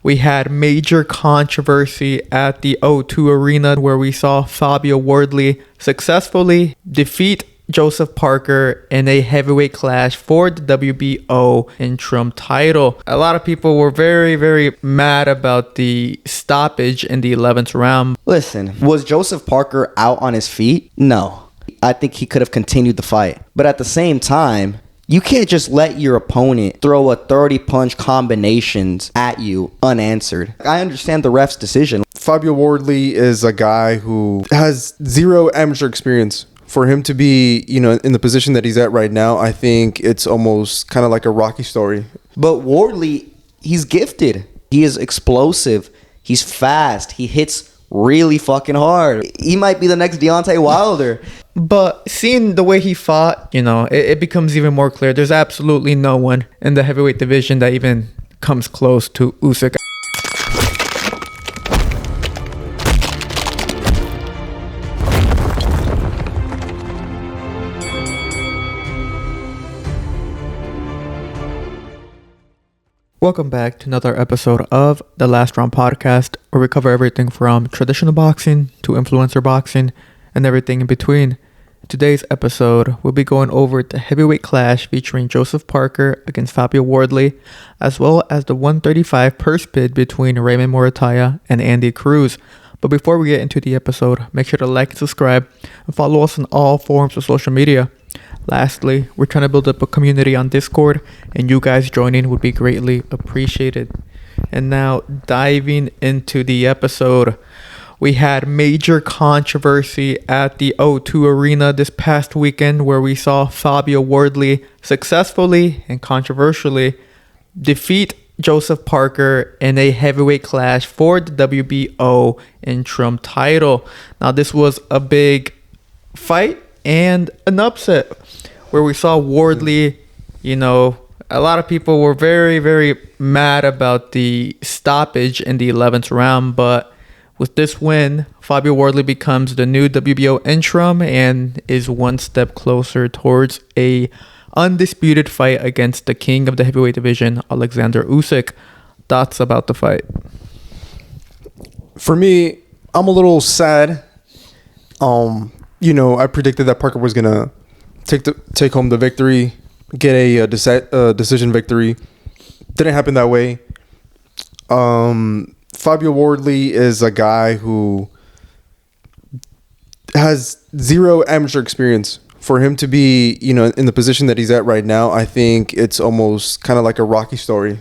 We had major controversy at the O2 Arena where we saw Fabio Wardley successfully defeat Joseph Parker in a heavyweight clash for the WBO interim title. A lot of people were very, very mad about the stoppage in the 11th round. Listen, was Joseph Parker out on his feet? No. I think he could have continued the fight. But at the same time, you can't just let your opponent throw a 30-punch combinations at you unanswered. I understand the ref's decision. Fabio Wardley is a guy who has zero amateur experience. For him to be, in the position that he's at right now, I think it's almost kind of like a Rocky story. But Wardley, he's gifted. He is explosive. He's fast. He hits really fucking hard. He might be the next Deontay Wilder. But seeing the way he fought, it becomes even more clear. There's absolutely no one in the heavyweight division that even comes close to Usyk. Welcome back to another episode of the Last Round Podcast, where we cover everything from traditional boxing to influencer boxing and everything in between. In today's episode, we'll be going over the heavyweight clash featuring Joseph Parker against Fabio Wardley, as well as the 135 purse bid between Raymond Muratalla and Andy Cruz. But before we get into the episode, make sure to like and subscribe and follow us on all forms of social media. Lastly, we're trying to build up a community on Discord, and you guys joining would be greatly appreciated. And now, diving into the episode, we had major controversy at the O2 Arena this past weekend where we saw Fabio Wardley successfully and controversially defeat Joseph Parker in a heavyweight clash for the WBO interim title. Now, this was a big fight and an upset where we saw Wardley, a lot of people were very, very mad about the stoppage in the 11th round, but with this win, Fabio Wardley becomes the new WBO interim and is one step closer towards a undisputed fight against the king of the heavyweight division, Alexander Usyk. Thoughts about the fight? For me, I'm a little sad. I predicted that Parker was gonna take home the victory, get a decision victory. Didn't happen that way. Fabio Wardley is a guy who has zero amateur experience. For him to be, in the position that he's at right now, I think it's almost kind of like a Rocky story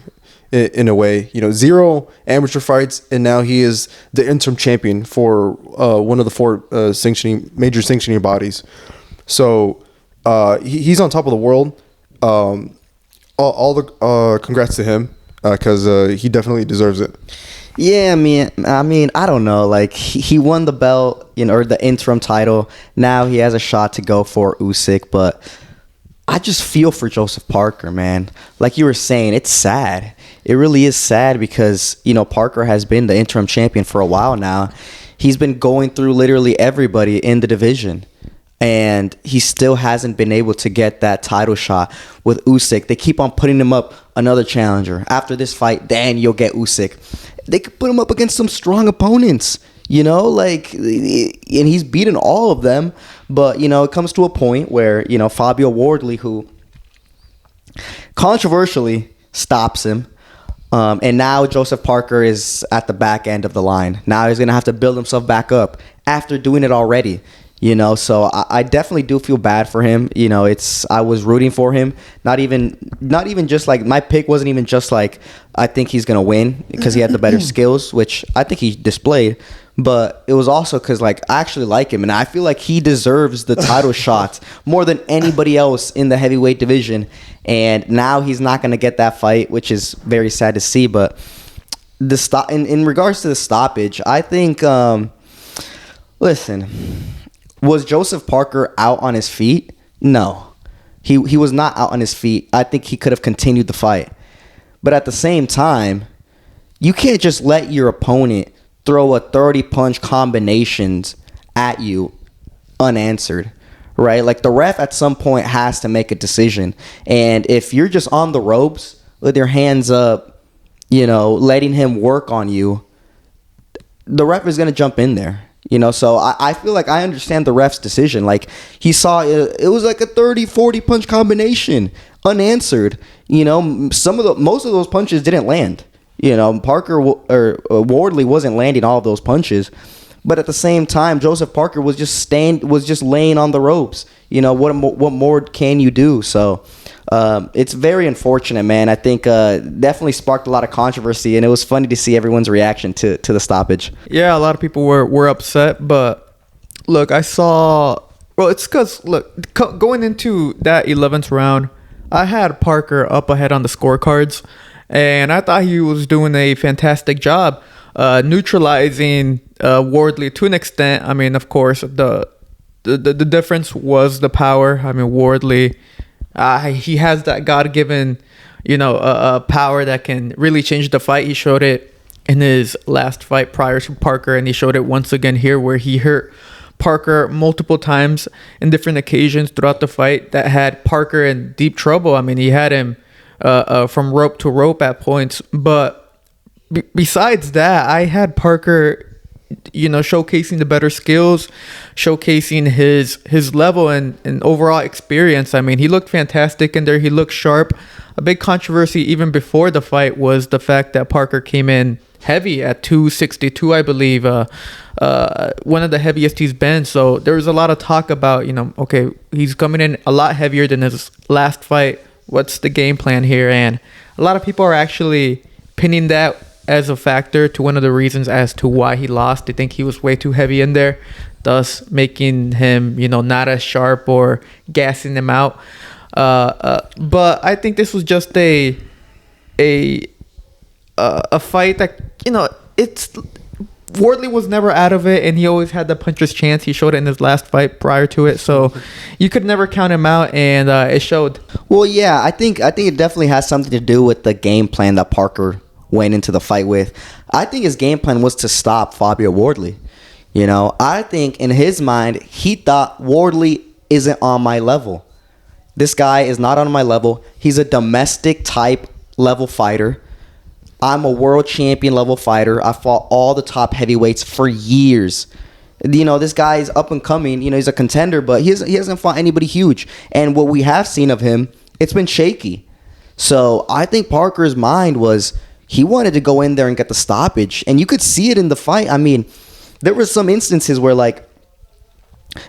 in a way. Zero amateur fights, and now he is the interim champion for one of the four major sanctioning bodies. So he's on top of the world. All the congrats to him because he definitely deserves it. Yeah, I mean, I don't know. Like, he won the belt, or the interim title. Now he has a shot to go for Usyk, but I just feel for Joseph Parker, man. Like you were saying, it's sad. It really is sad because, Parker has been the interim champion for a while now. He's been going through literally everybody in the division, and he still hasn't been able to get that title shot with Usyk. They keep on putting him up another challenger. After this fight, then you'll get Usyk. They could put him up against some strong opponents, and he's beaten all of them. But, it comes to a point where, Fabio Wardley, who controversially stops him, and now Joseph Parker is at the back end of the line. Now he's going to have to build himself back up after doing it already. So I definitely do feel bad for him. I was rooting for him. Not even just like my pick wasn't even just like I think he's gonna win because he had the better skills, which I think he displayed. But it was also because I actually like him, and I feel like he deserves the title shot more than anybody else in the heavyweight division. And now he's not gonna get that fight, which is very sad to see. But in regards to the stoppage, I think listen. Was Joseph Parker out on his feet? No. He was not out on his feet. I think he could have continued the fight. But at the same time, you can't just let your opponent throw a 30-punch combinations at you unanswered, right? Like, the ref at some point has to make a decision. And if you're just on the ropes with your hands up, letting him work on you, the ref is going to jump in there. So I feel like I understand the ref's decision. Like, he saw it was like a 30-40 punch combination, unanswered. Most of those punches didn't land. Parker or Wardley wasn't landing all of those punches. But at the same time, Joseph Parker was just laying on the ropes. What more can you do? So it's very unfortunate, man. I think definitely sparked a lot of controversy, and it was funny to see everyone's reaction to the stoppage. Yeah, a lot of people were upset, but look, I saw. Well, it's because going into that 11th round, I had Parker up ahead on the scorecards, and I thought he was doing a fantastic job neutralizing Wardley to an extent. I mean, of course, the difference was the power. I mean, Wardley, he has that God-given, power that can really change the fight. He showed it in his last fight prior to Parker, and he showed it once again here, where he hurt Parker multiple times in different occasions throughout the fight that had Parker in deep trouble. I mean, he had him from rope to rope at points, but besides that, I had Parker, showcasing the better skills, showcasing his level and overall experience. I mean, he looked fantastic in there. He looked sharp. A big controversy even before the fight was the fact that Parker came in heavy at 262, I believe, one of the heaviest he's been. So there was a lot of talk about, okay, he's coming in a lot heavier than his last fight. What's the game plan here? And a lot of people are actually pinning that as a factor to one of the reasons as to why he lost. They think he was way too heavy in there, thus making him, not as sharp or gassing him out. But I think this was just a fight that, it's Wardley was never out of it, and he always had the puncher's chance. He showed it in his last fight prior to it, so you could never count him out, and it showed. Well, yeah, I think it definitely has something to do with the game plan that Parker went into the fight with. I think his game plan was to stop Fabio Wardley. I think in his mind, he thought Wardley isn't on my level. This guy is not on my level. He's a domestic type level fighter. I'm a world champion level fighter. I fought all the top heavyweights for years. This guy is up and coming. He's a contender, but he hasn't fought anybody huge. And what we have seen of him, it's been shaky. So I think Parker's mind was, he wanted to go in there and get the stoppage. And you could see it in the fight. I mean, there were some instances where like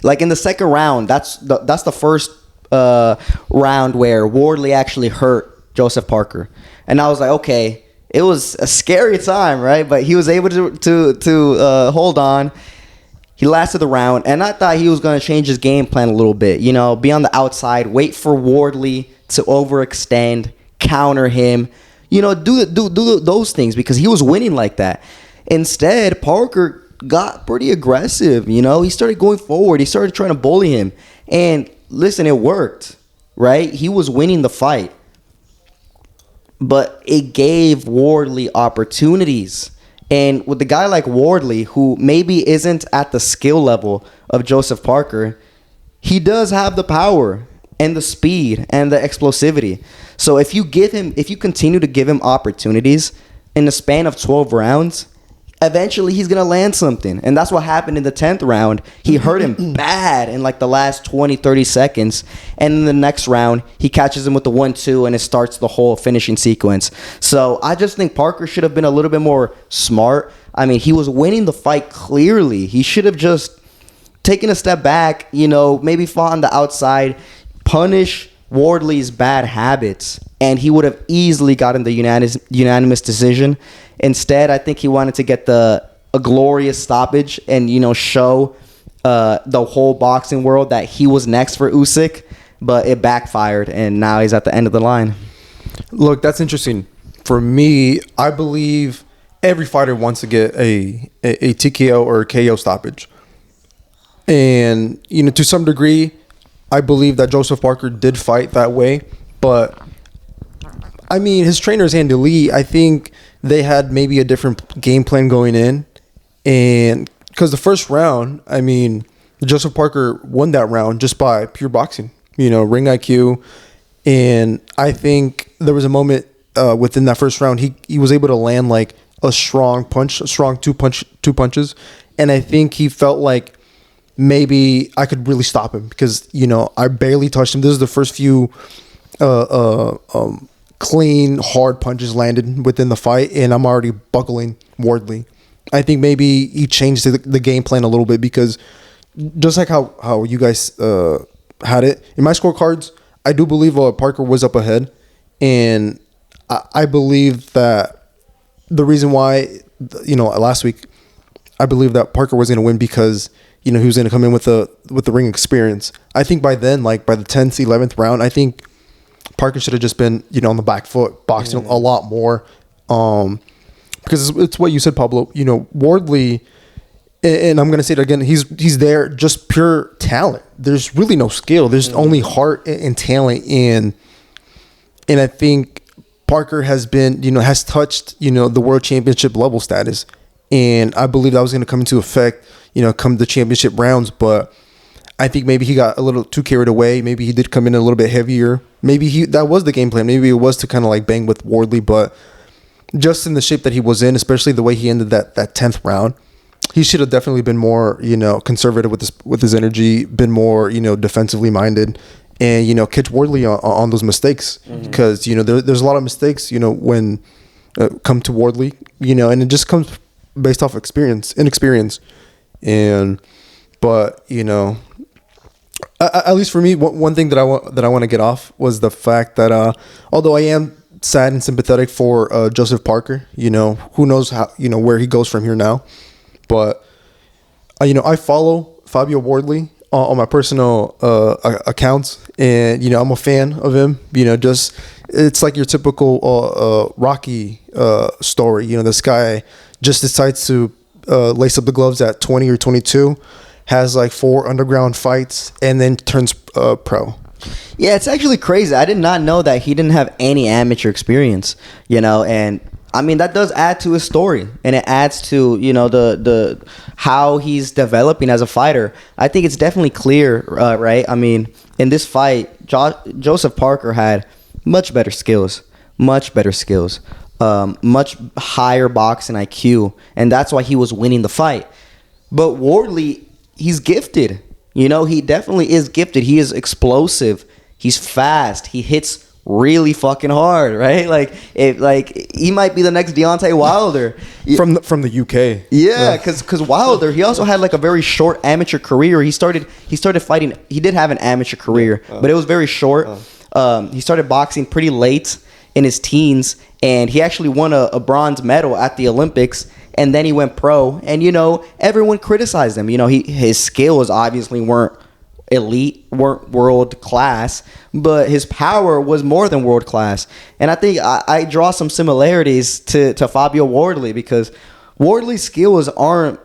in the second round, that's the first round where Wardley actually hurt Joseph Parker. And I was like, okay, it was a scary time, right? But he was able to hold on. He lasted the round, and I thought he was going to change his game plan a little bit. Be on the outside, wait for Wardley to overextend, counter him. Do those things, because he was winning like that. Instead, Parker got pretty aggressive. He started going forward. He started trying to bully him. And listen, it worked, right? He was winning the fight. But it gave Wardley opportunities. And with a guy like Wardley, who maybe isn't at the skill level of Joseph Parker, he does have the power and the speed and the explosivity. So if you continue to give him opportunities in the span of 12 rounds, eventually he's going to land something. And that's what happened in the 10th round. He hurt him bad in like the last 20, 30 seconds. And in the next round, he catches him with the 1-2, and it starts the whole finishing sequence. So I just think Parker should have been a little bit more smart. I mean, he was winning the fight clearly. He should have just taken a step back, maybe fought on the outside, punish Wardley's bad habits, and he would have easily gotten the unanimous decision. Instead, I think he wanted to get a glorious stoppage and show the whole boxing world that he was next for Usyk, but it backfired, and now he's at the end of the line. Look, that's interesting. For me, I believe every fighter wants to get a TKO or a KO stoppage, and to some degree, I believe that Joseph Parker did fight that way, but I mean, his trainers, Andy Lee, I think they had maybe a different game plan going in. And because the first round, I mean, Joseph Parker won that round just by pure boxing, ring IQ. And I think there was a moment within that first round, he was able to land like a strong two punches, and I think he felt like maybe I could really stop him because I barely touched him. This is the first few clean, hard punches landed within the fight, and I'm already buckling Wardley. I think maybe he changed the game plan a little bit because just like how you guys had it in my scorecards, I do believe Parker was up ahead, and I believe that the reason why last week I believe that Parker was going to win because he was going to come in with the ring experience. I think by then, like by the 10th, 11th round, I think Parker should have just been on the back foot, boxing a lot more. Because it's what you said, Pablo. Wardley, and I'm going to say it again, he's there just pure talent. There's really no skill. There's only heart and talent, and I think Parker has been has touched the world championship level status, and I believe that was going to come into effect come the championship rounds. But I think maybe he got a little too carried away. Maybe he did come in a little bit heavier. Maybe that was the game plan. Maybe it was to kind of like bang with Wardley, but just in the shape that he was in, especially the way he ended that 10th round, he should have definitely been more conservative with his energy, been more defensively minded, and catch Wardley on those mistakes because there's a lot of mistakes when come to Wardley and it just comes based off inexperience, but at least for me, one thing that I want to get off was the fact that although I am sad and sympathetic for Joseph Parker, who knows how where he goes from here now, but I follow Fabio Wardley on my personal accounts, and I'm a fan of him. Just it's like your typical Rocky story. This guy just decides to lace up the gloves at 20 or 22, has like 4 underground fights, and then turns pro. Yeah, it's actually crazy. I did not know that he didn't have any amateur experience, and I mean that does add to his story, and it adds to the how he's developing as a fighter. I think it's definitely clear, right? I mean, in this fight, Joseph Parker had much better skills, much higher boxing IQ, and that's why he was winning the fight. But Wardley, he's gifted. He definitely is gifted. He is explosive. He's fast. He hits really fucking hard, right? Like he might be the next Deontay Wilder from the UK. Yeah, because Wilder, he also had like a very short amateur career. He started fighting. He did have an amateur career, but it was very short. He started boxing pretty late in his teens, and he actually won a bronze medal at the Olympics. And then he went pro, and everyone criticized him. His skills obviously weren't elite, weren't world class, but his power was more than world class. And I think I draw some similarities to Fabio Wardley, because Wardley's skills aren't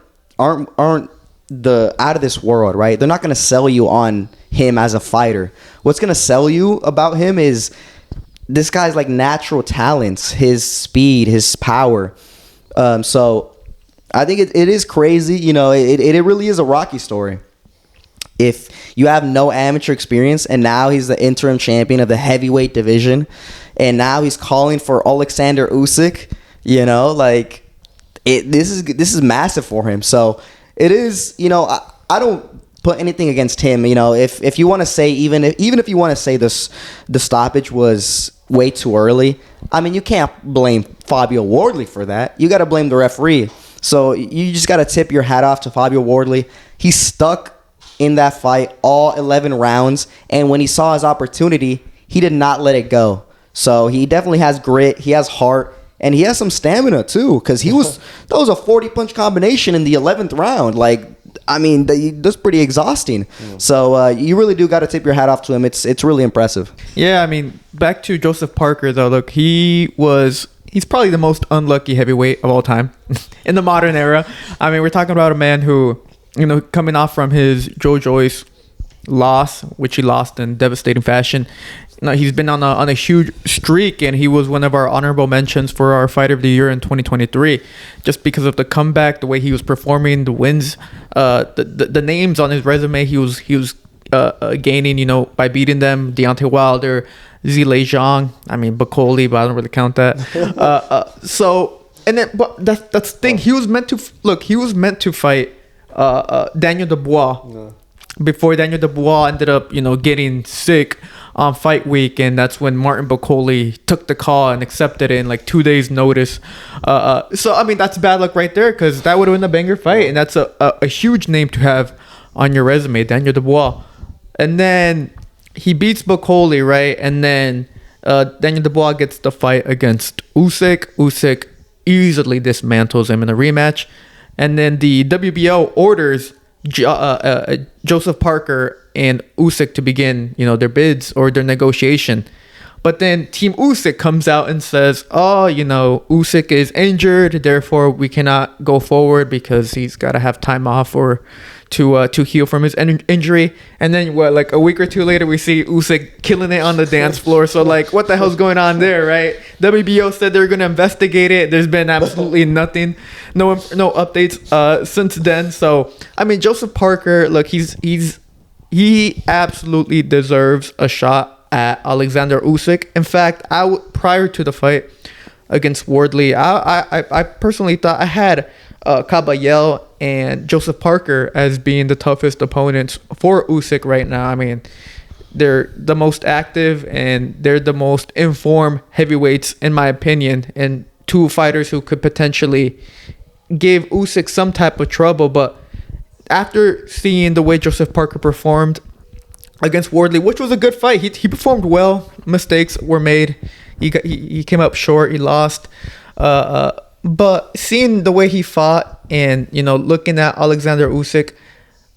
the out of this world, right? They're not going to sell you on him as a fighter. What's going to sell you about him is this guy's like natural talents, his speed, his power. So I think it is crazy. It really is a Rocky story. If you have no amateur experience, and now he's the interim champion of the heavyweight division, and now he's calling for Alexander Usyk, this is massive for him. So it is, I don't put anything against him. If you want to say, even if you want to say the stoppage was way too early, I mean, you can't blame Fabio Wardley for that. You got to blame the referee. So you just got to tip your hat off to Fabio Wardley. He stuck in that fight all 11 rounds, and when he saw his opportunity, he did not let it go. So he definitely has grit, he has heart, and he has some stamina too, because that was a 40 punch combination in the 11th round. That's pretty exhausting. So you really do got to tip your hat off to him. It's really impressive. Yeah, I mean, back to Joseph Parker though. Look, he's probably the most unlucky heavyweight of all time in the modern era. I mean, we're talking about a man who, coming off from his Joe Joyce loss, which he lost in devastating fashion. He's been on a huge streak, and he was one of our honorable mentions for our Fighter of the Year in 2023, just because of the comeback, the way he was performing, the wins, the names on his resume he was gaining, by beating them: Deontay Wilder, Zhilei Zhang. I mean, Bakoli, but I don't really count that. But that's the thing. He was meant to fight Daniel Dubois before Daniel Dubois ended up, getting sick on fight week, and that's when Martin Bakoli took the call and accepted it in like 2 days' notice. So I mean, that's bad luck right there, because that would have been a banger fight, and that's a huge name to have on your resume, Daniel Dubois. And then he beats Bakoli, right? And then Daniel Dubois gets the fight against Usyk. Usyk easily dismantles him in a rematch, and then the WBO orders Joseph Parker and Usyk to begin, their bids or their negotiation. But then Team Usyk comes out and says, Usyk is injured, therefore we cannot go forward because he's got to have time off or to heal from his injury. And then like a week or two later, we see Usyk killing it on the dance floor. So like, what the hell's going on there, right? WBO said they're going to investigate it. There's been absolutely nothing, no updates since then. So I mean, Joseph Parker, look, he absolutely deserves a shot at Alexander Usyk. In fact, prior to the fight against Wardley, I personally thought I had Caballel and Joseph Parker as being the toughest opponents for Usyk right now. I mean, they're the most active and they're the most informed heavyweights, in my opinion, and two fighters who could potentially give Usyk some type of trouble. But after seeing the way Joseph Parker performed against Wardley, which was a good fight, he performed well. Mistakes were made. He came up short. He lost. But seeing the way he fought and, looking at Alexander Usyk,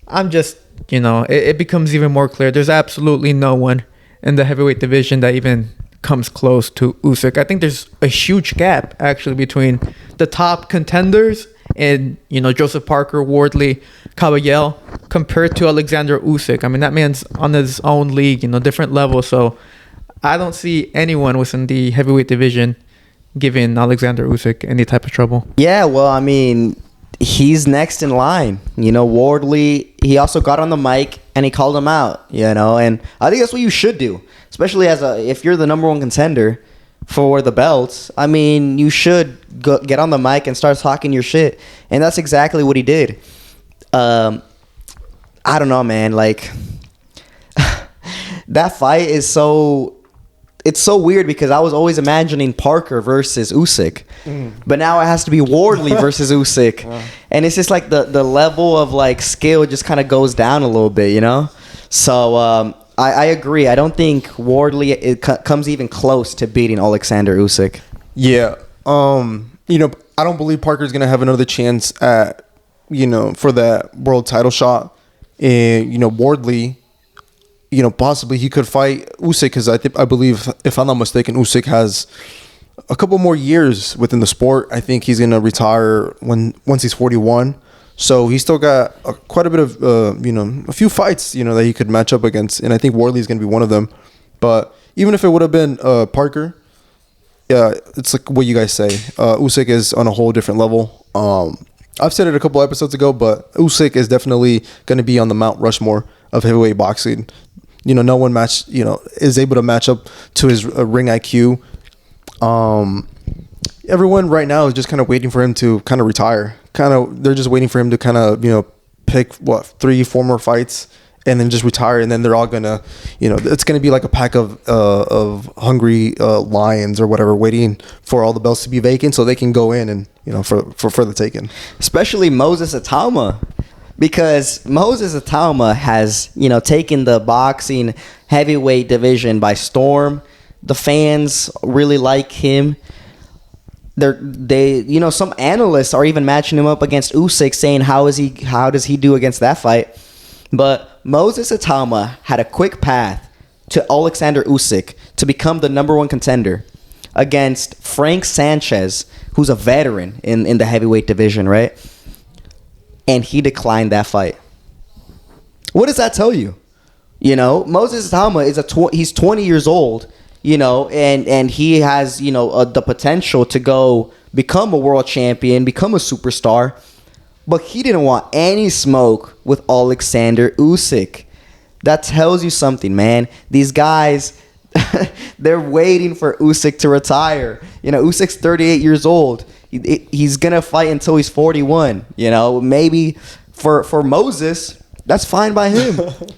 I'm just, it becomes even more clear. There's absolutely no one in the heavyweight division that even comes close to Usyk. I think there's a huge gap, actually, between the top contenders and, Joseph Parker, Wardley, Caballel, compared to Alexander Usyk. I mean, that man's on his own league, different level. So I don't see anyone within the heavyweight division giving Alexander Usyk any type of trouble. Yeah, well, I mean, he's next in line. Wardley, he also got on the mic and he called him out, and I think that's what you should do, especially if you're the number one contender for the belts. I mean, you should get on the mic and start talking your shit, and that's exactly what he did. I don't know, man, like that fight is it's so weird because I was always imagining Parker versus Usyk, but now it has to be Wardley versus Usyk, and it's just like the level of like skill just kind of goes down a little bit, So I agree. I don't think Wardley comes even close to beating Alexander Usyk. Yeah, I don't believe Parker's gonna have another chance at for that world title shot, and Wardley. Possibly he could fight Usyk because I believe, if I'm not mistaken, Usyk has a couple more years within the sport. I think he's gonna retire once he's 41. So he's still got quite a bit of a few fights that he could match up against, and I think Wardley's gonna be one of them. But even if it would have been Parker, yeah, it's like what you guys say. Usyk is on a whole different level. I've said it a couple episodes ago, but Usyk is definitely going to be on the Mount Rushmore of heavyweight boxing. No one is able to match up to his ring IQ. Everyone right now is just kind of waiting for him to kind of retire. They're just waiting for him to kind of, pick 3-4 more fights and then just retire. And then they're all gonna, it's gonna be like a pack of hungry lions or whatever, waiting for all the belts to be vacant so they can go in and for further taken. Especially Moses Atauma. Because Moses Atauma has, taken the boxing heavyweight division by storm. The fans really like him. Some analysts are even matching him up against Usyk, saying how does he do against that fight? But Moses Atauma had a quick path to Alexander Usyk to become the number one contender against Frank Sanchez, who's a veteran in the heavyweight division, right? And he declined that fight. What does that tell you? Moses Atauma is he's 20 years old, and he has, the potential to go become a world champion, become a superstar. But he didn't want any smoke with Alexander Usyk. That tells you something, man. These guys, They're waiting for Usyk to retire. Usyk's 38 years old. He's gonna fight until he's 41. Maybe for Moses, that's fine by him.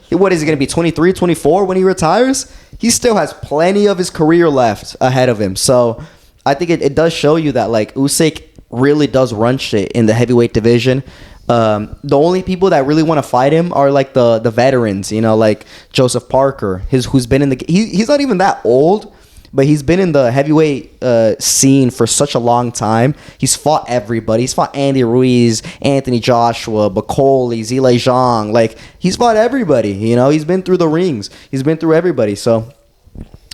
What is he gonna be, 23, 24 when he retires? He still has plenty of his career left ahead of him. So I think it does show you that like Usyk really does run shit in the heavyweight division. The only people that really want to fight him are like the veterans, like Joseph Parker, who's been in he's not even that old, but he's been in the heavyweight scene for such a long time. He's fought everybody. He's fought Andy Ruiz, Anthony Joshua, Bakoli, Zhilei Zhang. Like, he's fought everybody. He's been through the rings. He's been through everybody. So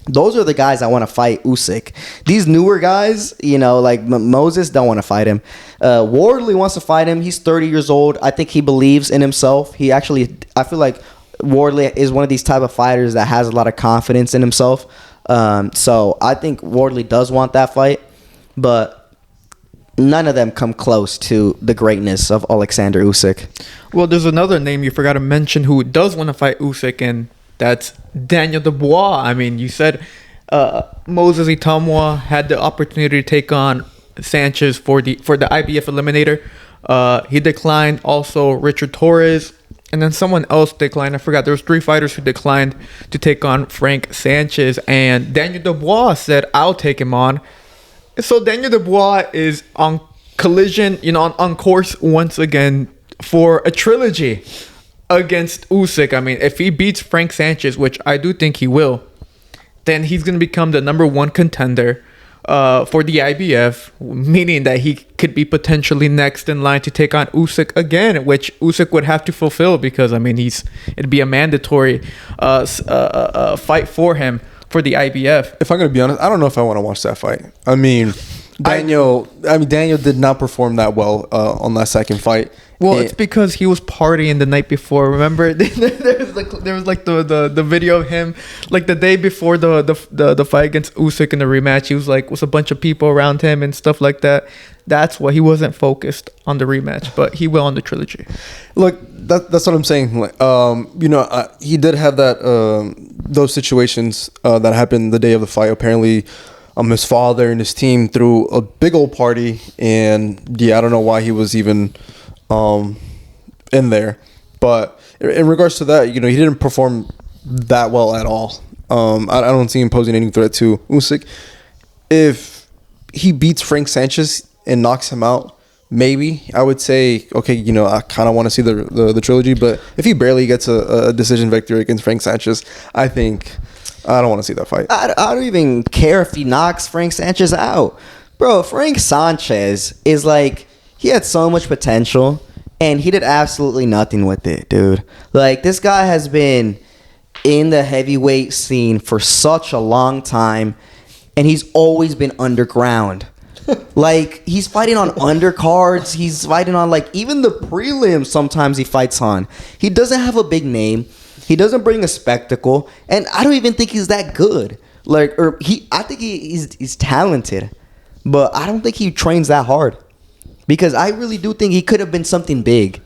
those are the guys I want to fight Usyk. These newer guys, like Moses, don't want to fight him. Wardley wants to fight him. He's 30 years old. I think he believes in himself. I feel like Wardley is one of these type of fighters that has a lot of confidence in himself. So I think Wardley does want that fight, but none of them come close to the greatness of Alexander Usyk. Well, there's another name you forgot to mention who does want to fight Usyk, and that's Daniel Dubois. I mean, you said Moses Itamwa had the opportunity to take on Sanchez for the IBF Eliminator. He declined. Also, Richard Torres. And then someone else declined. I forgot. There was 3 fighters who declined to take on Frank Sanchez. And Daniel Dubois said, I'll take him on. So Daniel Dubois is on collision, on course once again for a trilogy against Usyk. I mean, if he beats Frank Sanchez, which I do think he will, then he's going to become the number 1 contender for the IBF, meaning that he could be potentially next in line to take on Usyk again, which Usyk would have to fulfill because, I mean, it'd be a mandatory fight for him for the IBF. If I'm going to be honest, I don't know if I want to watch that fight. I mean, Daniel did not perform that well on that second fight. Well, it's because he was partying the night before. Remember, there was the video of him like the day before the fight against Usyk in the rematch. He was like with a bunch of people around him and stuff like that. That's why he wasn't focused on the rematch, but he will on the trilogy. Look, that's what I'm saying. Like, he did have those situations that happened the day of the fight. Apparently, his father and his team threw a big old party, and I don't know why he was even in there. But in regards to that, he didn't perform that well at all. I don't see him posing any threat to Usyk. If he beats Frank Sanchez and knocks him out, maybe I would say, okay, I kind of want to see the trilogy. But if he barely gets a decision victory against Frank Sanchez, I think I don't want to see that fight. I don't even care if he knocks Frank Sanchez out. Bro, Frank Sanchez is like, he had so much potential, and he did absolutely nothing with it, dude. Like, this guy has been in the heavyweight scene for such a long time, and he's always been underground. Like, he's fighting on undercards. He's fighting on, like, even the prelims sometimes he fights on. He doesn't have a big name. He doesn't bring a spectacle, and I don't even think he's that good. I think he's talented, but I don't think he trains that hard. Because I really do think he could have been something big.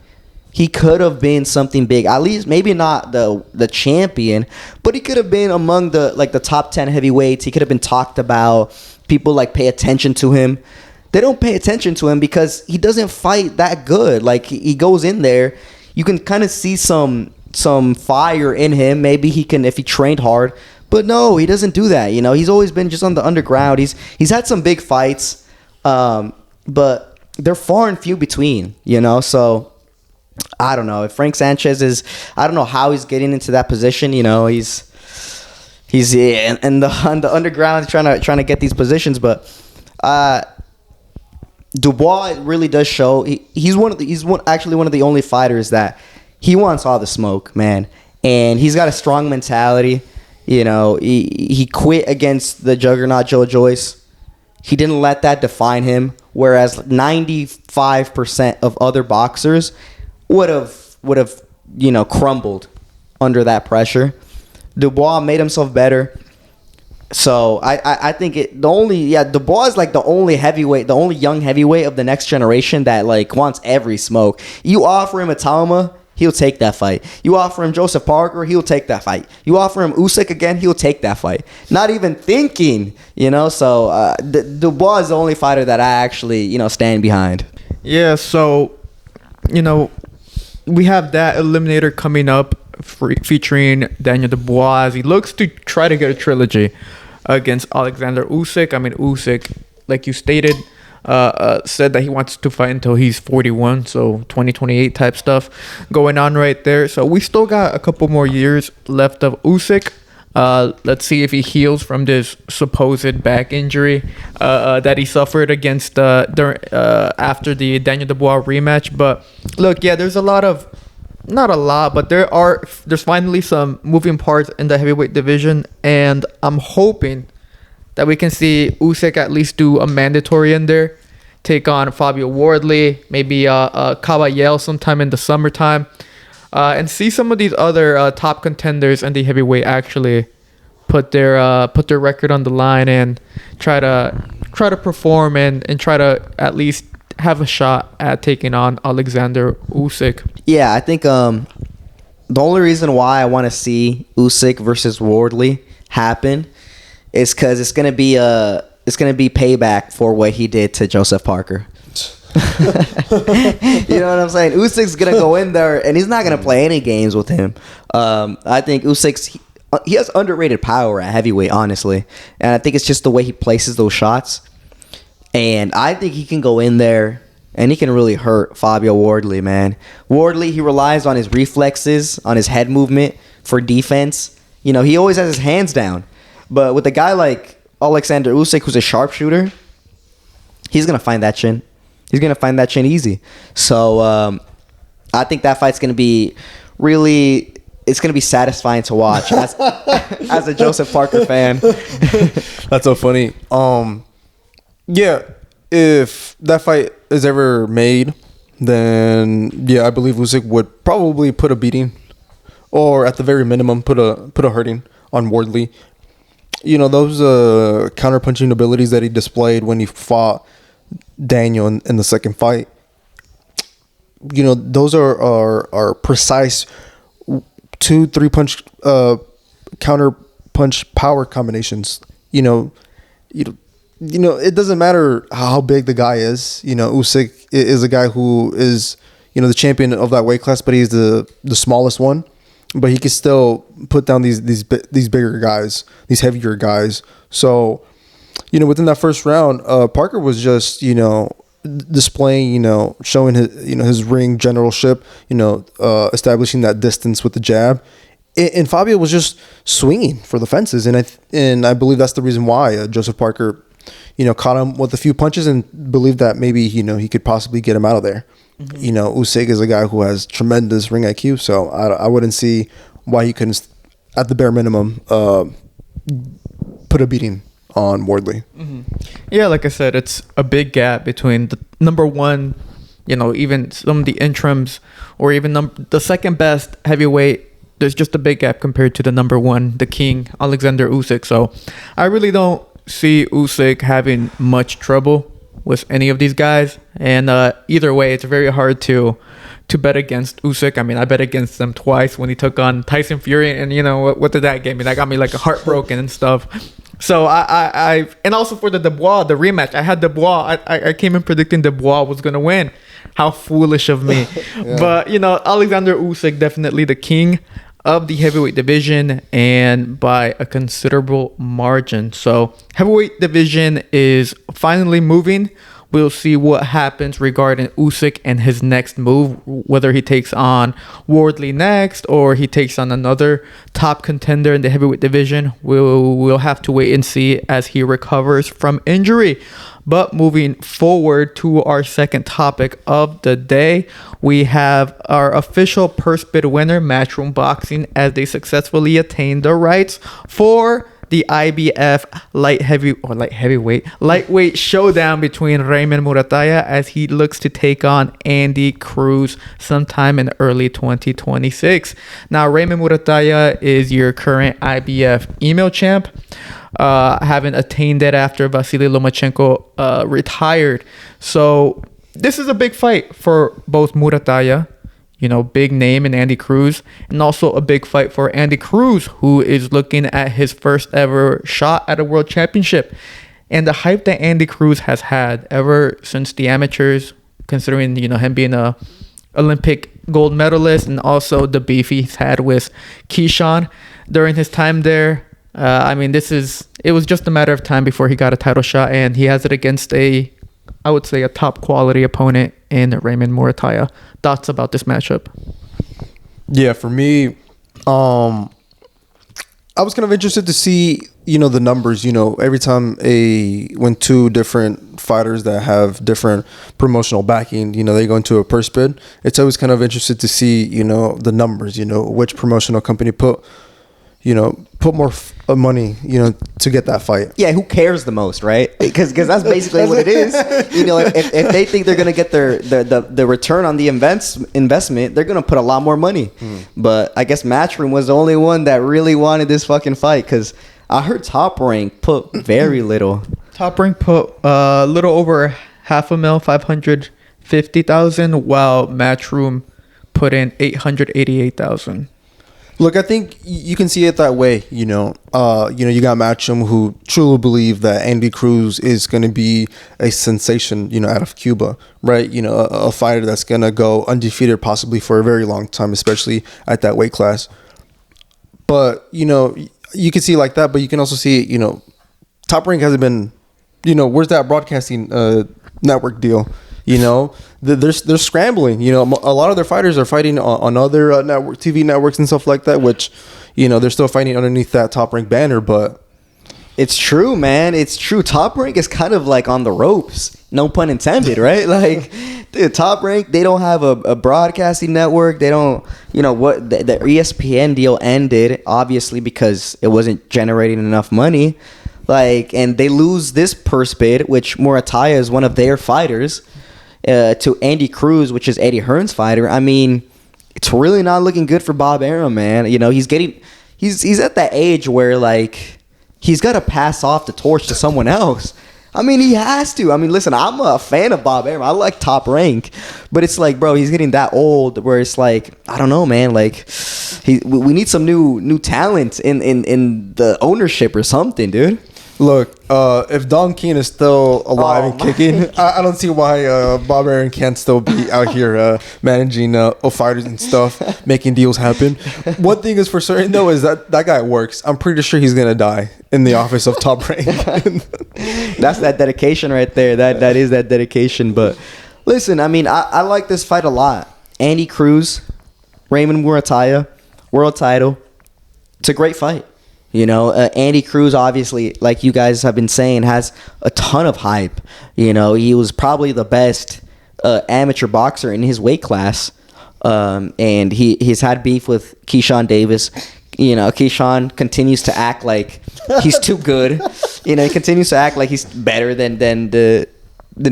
He could have been something big. At least maybe not the champion, but he could have been among the top 10 heavyweights. He could have been talked about. People pay attention to him. They don't pay attention to him because he doesn't fight that good. Like, he goes in there, you can kind of see some fire in him. Maybe he can if he trained hard. But no, he doesn't do that. He's always been just on the underground. He's had some big fights, but they're far and few between, so I don't know if Frank Sanchez I don't know how he's getting into that position. He's in the underground trying to get these positions, but Dubois really does show he's actually one of the only fighters that he wants all the smoke, man, and he's got a strong mentality. He quit against the juggernaut Joe Joyce. He didn't let that define him, whereas 95% of other boxers would have crumbled under that pressure. Dubois made himself better. So I think Dubois is like the only heavyweight, the only young heavyweight of the next generation that wants every smoke. You offer him a Talma, he'll take that fight. You offer him Joseph Parker, he'll take that fight. You offer him Usyk again, he'll take that fight. Not even thinking, So Dubois is the only fighter that I actually, stand behind. Yeah, so, we have that eliminator coming up featuring Daniel Dubois. He looks to try to get a trilogy against Alexander Usyk. I mean, Usyk, like you stated, said that he wants to fight until he's 41, so 2028 type stuff going on right there. So we still got a couple more years left of Usyk. Let's see if he heals from this supposed back injury that he suffered against after the Daniel Dubois rematch. But look, yeah, there's not a lot, but there's finally some moving parts in the heavyweight division, and I'm hoping that we can see Usyk at least do a mandatory in there, take on Fabio Wardley, maybe Caballel sometime in the summertime, and see some of these other top contenders in the heavyweight actually put their record on the line and try to perform and try to at least have a shot at taking on Alexander Usyk. Yeah, I think the only reason why I want to see Usyk versus Wardley happen is because it's gonna be payback for what he did to Joseph Parker. You know what I'm saying? Usyk's gonna go in there and he's not gonna play any games with him. I think he has underrated power at heavyweight, honestly, and I think it's just the way he places those shots. And I think he can go in there and he can really hurt Fabio Wardley, man. Wardley, he relies on his reflexes, on his head movement for defense. He always has his hands down. But with a guy like Alexander Usyk, who's a sharpshooter, he's going to find that chin. He's going to find that chin easy. So I think that fight's going to be really... It's going to be satisfying to watch as a Joseph Parker fan. That's so funny. Yeah, if that fight is ever made, then yeah, I believe Usyk would probably put a beating, or at the very minimum, put a hurting on Wardley. Those counterpunching abilities that he displayed when he fought Daniel in the second fight. Those are precise 2-3 punch counter punch power combinations. It doesn't matter how big the guy is. Usyk is a guy who is, the champion of that weight class, but he's the smallest one. But he can still put down these bigger guys, these heavier guys. So, within that first round, Parker was just, displaying, showing his ring generalship, establishing that distance with the jab. And Fabio was just swinging for the fences. And I believe that's the reason why Joseph Parker, caught him with a few punches and believed that maybe, he could possibly get him out of there. Mm-hmm. Usyk is a guy who has tremendous ring IQ, so I wouldn't see why he couldn't, at the bare minimum, put a beating on Wardley. Mm-hmm. Yeah, like I said, it's a big gap between the number one, even some of the interims, or even the second best heavyweight. There's just a big gap compared to the number one, the king, Alexander Usyk. So I really don't see Usyk having much trouble with any of these guys. And either way, it's very hard to bet against Usyk. I mean, I bet against them twice when he took on Tyson Fury. And, what did that get me? That got me like heartbroken and stuff. So I and also for the Dubois, the rematch, I had Dubois. I came in predicting Dubois was going to win. How foolish of me. Yeah. But, Alexander Usyk, definitely the king of the heavyweight division, and by a considerable margin. So heavyweight division is finally moving. We'll see what happens regarding Usyk and his next move, whether he takes on Wardley next or he takes on another top contender in the heavyweight division. We'll have to wait and see as he recovers from injury. But moving forward to our second topic of the day, we have our official purse bid winner, Matchroom Boxing, as they successfully attained the rights for the IBF lightweight showdown between Raymond Muratalla as he looks to take on Andy Cruz sometime in early 2026. Now, Raymond Muratalla is your current IBF email champ, having attained it after Vasily Lomachenko retired. So this is a big fight for both Muratalla, big name in Andy Cruz, and also a big fight for Andy Cruz, who is looking at his first ever shot at a world championship. And the hype that Andy Cruz has had ever since the amateurs, considering, him being a Olympic gold medalist, and also the beef he's had with Keyshawn during his time there. It was just a matter of time before he got a title shot, and he has it against I would say, a top quality opponent in Raymond Muratalla. Thoughts about this matchup? Yeah, for me, I was kind of interested to see, the numbers, every time when two different fighters that have different promotional backing, they go into a purse bid, it's always kind of interested to see, the numbers, which promotional company put more money, to get that fight. Yeah, who cares the most, right? Because that's basically what it is. If they think they're gonna get the return on the investment, they're gonna put a lot more money. But I guess Matchroom was the only one that really wanted this fucking fight, because I heard Top Rank put very little. Top Rank put a little over $500,000, 550,000, while Matchroom put in 888,000. Look, I think you can see it that way. You got Matchroom, who truly believe that Andy Cruz is going to be a sensation, out of Cuba, right? A fighter that's going to go undefeated possibly for a very long time, especially at that weight class. But, you can see it like that, but you can also see, Top Rank hasn't been, where's that broadcasting network deal? They're scrambling. A lot of their fighters are fighting on other TV networks and stuff like that, which, they're still fighting underneath that Top Rank banner. But it's true, man. It's true. Top Rank is kind of like on the ropes. No pun intended, right? Like, dude, Top Rank, they don't have a broadcasting network. They don't, what the ESPN deal ended, obviously, because it wasn't generating enough money. And they lose this purse bid, which Muratalla is one of their fighters, to Andy Cruz, which is Eddie Hearn's fighter. It's really not looking good for Bob Arum, man. He's at that age where, he's got to pass off the torch to someone else. He has to. Listen, I'm a fan of Bob Arum. I like Top Rank. But it's bro, he's getting that old where it's I don't know, man. We need some new talent in the ownership or something, dude. Look, if Don Keane is still alive and kicking, I don't see why Bob Arum can't still be out here managing fighters and stuff, making deals happen. One thing is for certain, though, is that guy works. I'm pretty sure he's going to die in the office of Top Rank. That's that dedication right there. That is that dedication. But listen, I like this fight a lot. Andy Cruz, Raymond Muratalla, world title. It's a great fight. Andy Cruz, obviously, like you guys have been saying, has a ton of hype. He was probably the best amateur boxer in his weight class. And he's had beef with Keyshawn Davis. Keyshawn continues to act like he's too good. He continues to act like he's better than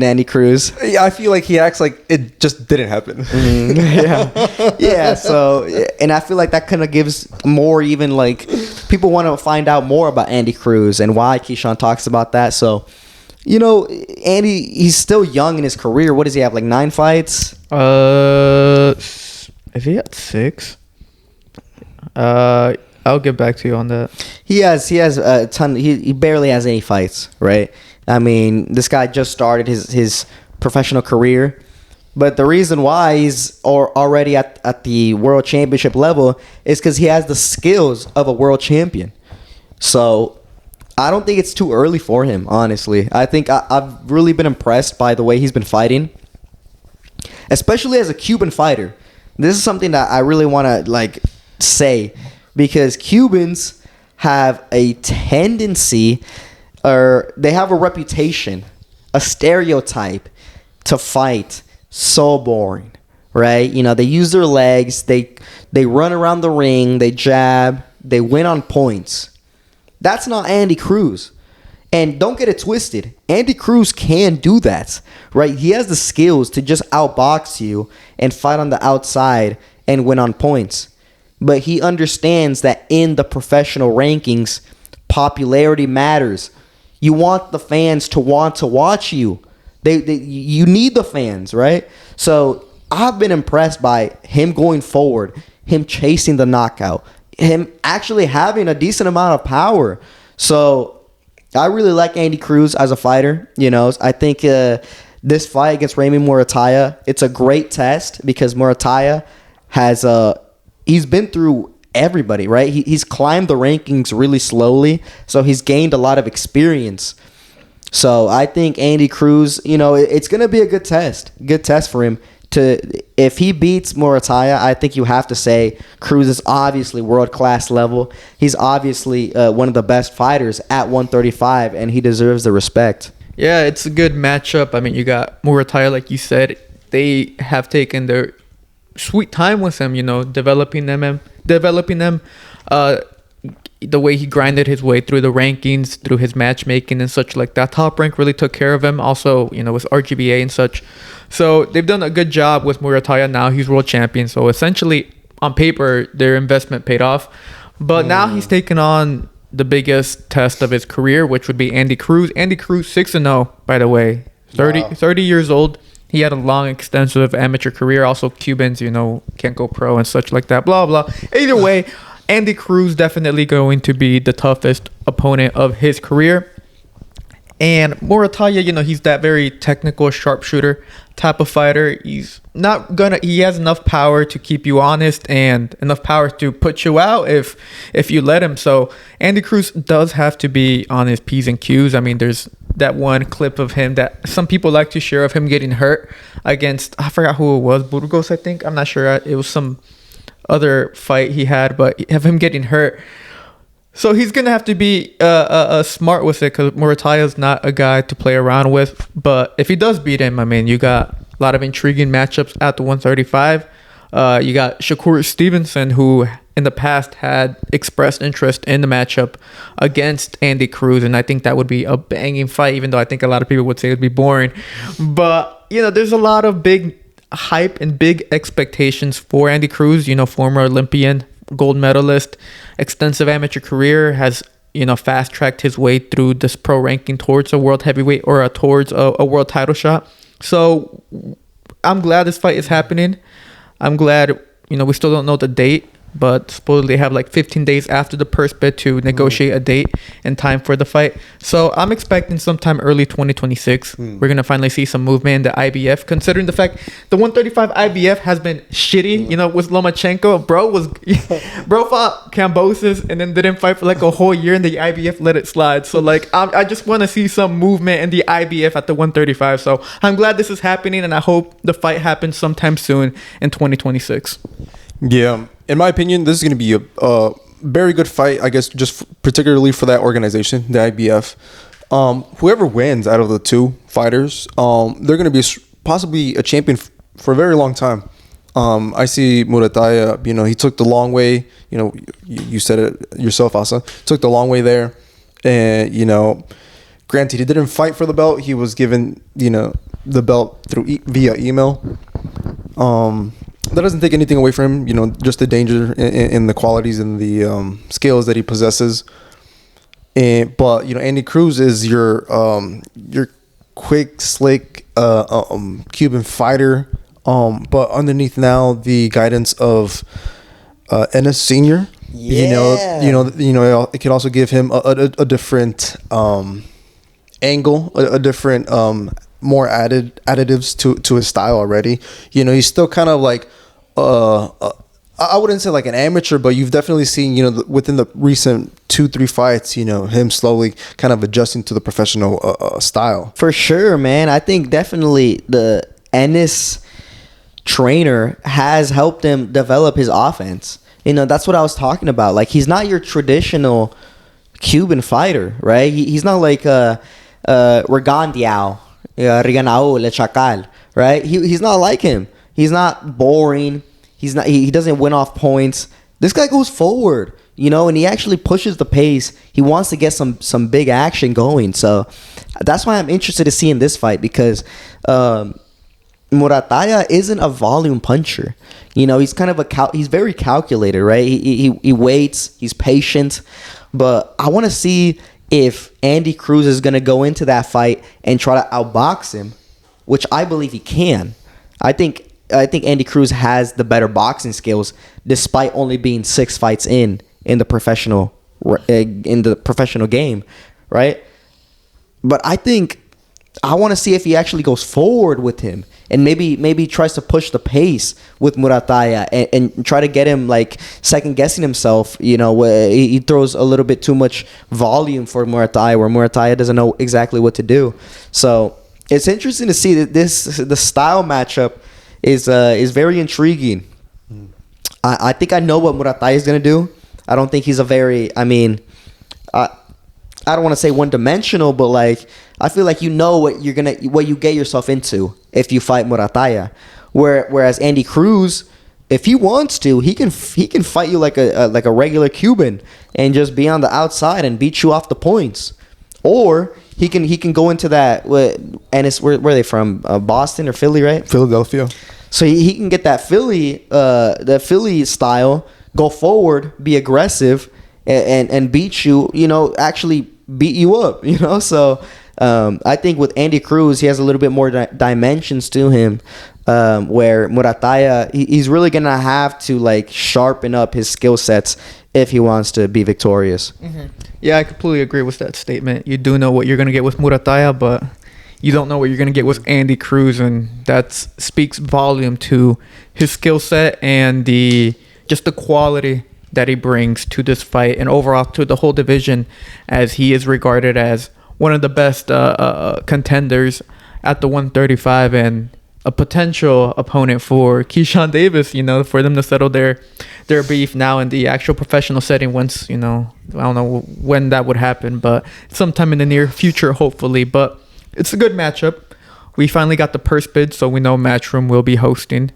Andy Cruz. Yeah, I feel like he acts like it just didn't happen. Yeah. So, and I feel like that kind of gives more, even people want to find out more about Andy Cruz and why Keyshawn talks about that. So, Andy, he's still young in his career. What does he have? 9 fights? Is he at 6? I'll get back to you on that. He has a ton. He barely has any fights, right? This guy just started his professional career. But the reason why he's already at the world championship level is because he has the skills of a world champion. So I don't think it's too early for him, honestly. I think I've really been impressed by the way he's been fighting, especially as a Cuban fighter. This is something that I really want to say, because Cubans have a tendency, or they have a reputation, a stereotype to fight so boring, right? They use their legs, they run around the ring, they jab, they win on points. That's not Andy Cruz. And don't get it twisted, Andy Cruz can do that, right? He has the skills to just outbox you and fight on the outside and win on points. But he understands that in the professional rankings, popularity matters. You want the fans to want to watch you. You need the fans, right? So I've been impressed by him going forward, him chasing the knockout, him actually having a decent amount of power. So I really like Andy Cruz as a fighter. I think this fight against Raymond Muratalla, it's a great test because Muratalla he's been through everybody, right? He's climbed the rankings really slowly, so he's gained a lot of experience. So I think Andy Cruz, it's going to be a good test for him. If he beats Muratalla, I think you have to say Cruz is obviously world-class level. He's obviously one of the best fighters at 135, and he deserves the respect. Yeah, it's a good matchup. I mean, you got Muratalla, like you said. They have taken their sweet time with him, developing them. The way he grinded his way through the rankings, through his matchmaking and such like that. Top Rank really took care of him. Also, with RGBA and such. So they've done a good job with Muratalla. Now he's world champion. So essentially, on paper, their investment paid off. But now he's taken on the biggest test of his career, which would be Andy Cruz. Andy Cruz, 6-0, by the way. 30 years old. He had a long, extensive amateur career. Also, Cubans, can't go pro and such like that. Blah, blah. Either way, Andy Cruz definitely going to be the toughest opponent of his career. And Muratalla, he's that very technical sharpshooter type of fighter. He has enough power to keep you honest and enough power to put you out if you let him. So Andy Cruz does have to be on his P's and Q's. I mean, there's that one clip of him that some people like to share of him getting hurt against, I forgot who it was, Burgos, I think. I'm not sure. It was some other fight he had, but of him getting hurt. So he's going to have to be smart with it because Muratalla is not a guy to play around with. But if he does beat him, I mean, you got a lot of intriguing matchups at the 135. You got Shakur Stevenson, who in the past had expressed interest in the matchup against Andy Cruz. And I think that would be a banging fight, even though I think a lot of people would say it would be boring. But, there's a lot of big hype and big expectations for Andy Cruz, former Olympian, gold medalist, extensive amateur career, has fast-tracked his way through this pro ranking towards a world heavyweight or towards a world title shot. So I'm glad this fight is happening. I'm glad, we still don't know the date, but supposedly they have like 15 days after the purse bid to negotiate a date and time for the fight. So I'm expecting sometime early 2026. We're going to finally see some movement in the IBF, considering the fact the 135 IBF has been shitty, with Lomachenko. Bro fought Kambosos and then didn't fight for like a whole year, and the IBF let it slide. So like, I just want to see some movement in the IBF at the 135. So I'm glad this is happening, and I hope the fight happens sometime soon in 2026. Yeah. In my opinion, this is going to be a very good fight, I guess, just particularly for that organization, the IBF. Whoever wins out of the two fighters, they're going to be possibly a champion for a very long time. I see Muratalla, he took the long way. You said it yourself, Asa. Took the long way there. And, granted, he didn't fight for the belt. He was given, the belt via email. That doesn't take anything away from him, just the danger in the qualities and the skills that he possesses. But Andy Cruz is your quick, slick Cuban fighter. But underneath now the guidance of Ennis Senior. Yeah. It can also give him a different angle, a different more additives to his style already. He's still kind of like I wouldn't say like an amateur, but you've definitely seen within the recent 2-3 fights, him slowly kind of adjusting to the professional style. For sure, man. I think definitely the Ennis trainer has helped him develop his offense. That's what I was talking about. Like, he's not your traditional Cuban fighter, right? He's not like Regandiao, Reganao, Le Chacal, right? He's not like him. He's not boring. He doesn't win off points. This guy goes forward, and he actually pushes the pace. He wants to get some big action going. So that's why I'm interested to see in this fight, because Muratalla isn't a volume puncher. He's kind of he's very calculated, right? He waits, he's patient. But I want to see if Andy Cruz is going to go into that fight and try to outbox him, which I believe he can. I think Andy Cruz has the better boxing skills, despite only being 6 fights in the professional game, right? But I think I want to see if he actually goes forward with him and maybe tries to push the pace with Muratalla and try to get him like second guessing himself. Where he throws a little bit too much volume for Muratalla, where Muratalla doesn't know exactly what to do. So it's interesting to see that the style matchup is very intriguing. I think I know what Muratalla is gonna do. I don't think he's a very. I don't want to say one-dimensional, but like I feel like what you get yourself into if you fight Muratalla. Whereas Andy Cruz, if he wants to, he can fight you like a regular Cuban and just be on the outside and beat you off the points. Or he can go into that. And it's where are they from? Boston or Philly, right? Philadelphia. So he can get that Philly style, go forward, be aggressive, and beat you. Actually beat you up. So I think with Andy Cruz, he has a little bit more dimensions to him. Where Muratalla, he's really gonna have to like sharpen up his skill sets if he wants to be victorious. Mm-hmm. Yeah, I completely agree with that statement. You do know what you're gonna get with Muratalla, but you don't know what you're gonna get with Andy Cruz, and that speaks volume to his skill set and just the quality that he brings to this fight and overall to the whole division, as he is regarded as one of the best contenders at the 135 and a potential opponent for Keyshawn Davis, for them to settle their beef now in the actual professional setting once, I don't know when that would happen, but sometime in the near future, hopefully. But it's a good matchup. We finally got the purse bid, so we know Matchroom will be hosting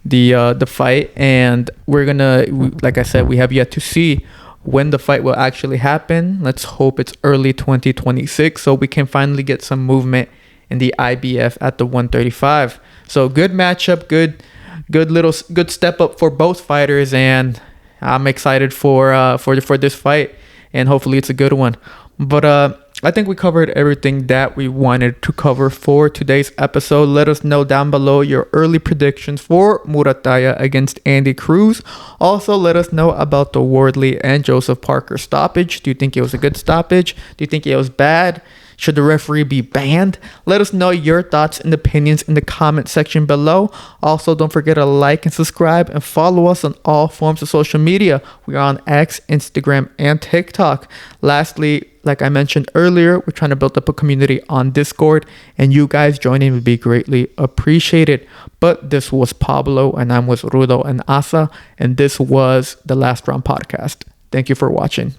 the fight, and we're gonna, like I said, we have yet to see when the fight will actually happen. Let's hope it's early 2026, so we can finally get some movement in the IBF at the 135. So good matchup, good step up for both fighters, and I'm excited for this fight, and hopefully it's a good one. But I think we covered everything that we wanted to cover for today's episode. Let us know down below your early predictions for Muratalla against Andy Cruz. Also, let us know about the Wardley and Joseph Parker stoppage. Do you think it was a good stoppage? Do you think it was bad? Should the referee be banned? Let us know your thoughts and opinions in the comment section below. Also, don't forget to like and subscribe and follow us on all forms of social media. We are on X, Instagram, and TikTok. Lastly, like I mentioned earlier, we're trying to build up a community on Discord, and you guys joining would be greatly appreciated. But this was Pablo, and I'm with Rudo and Asa, and this was the Last Round Podcast. Thank you for watching.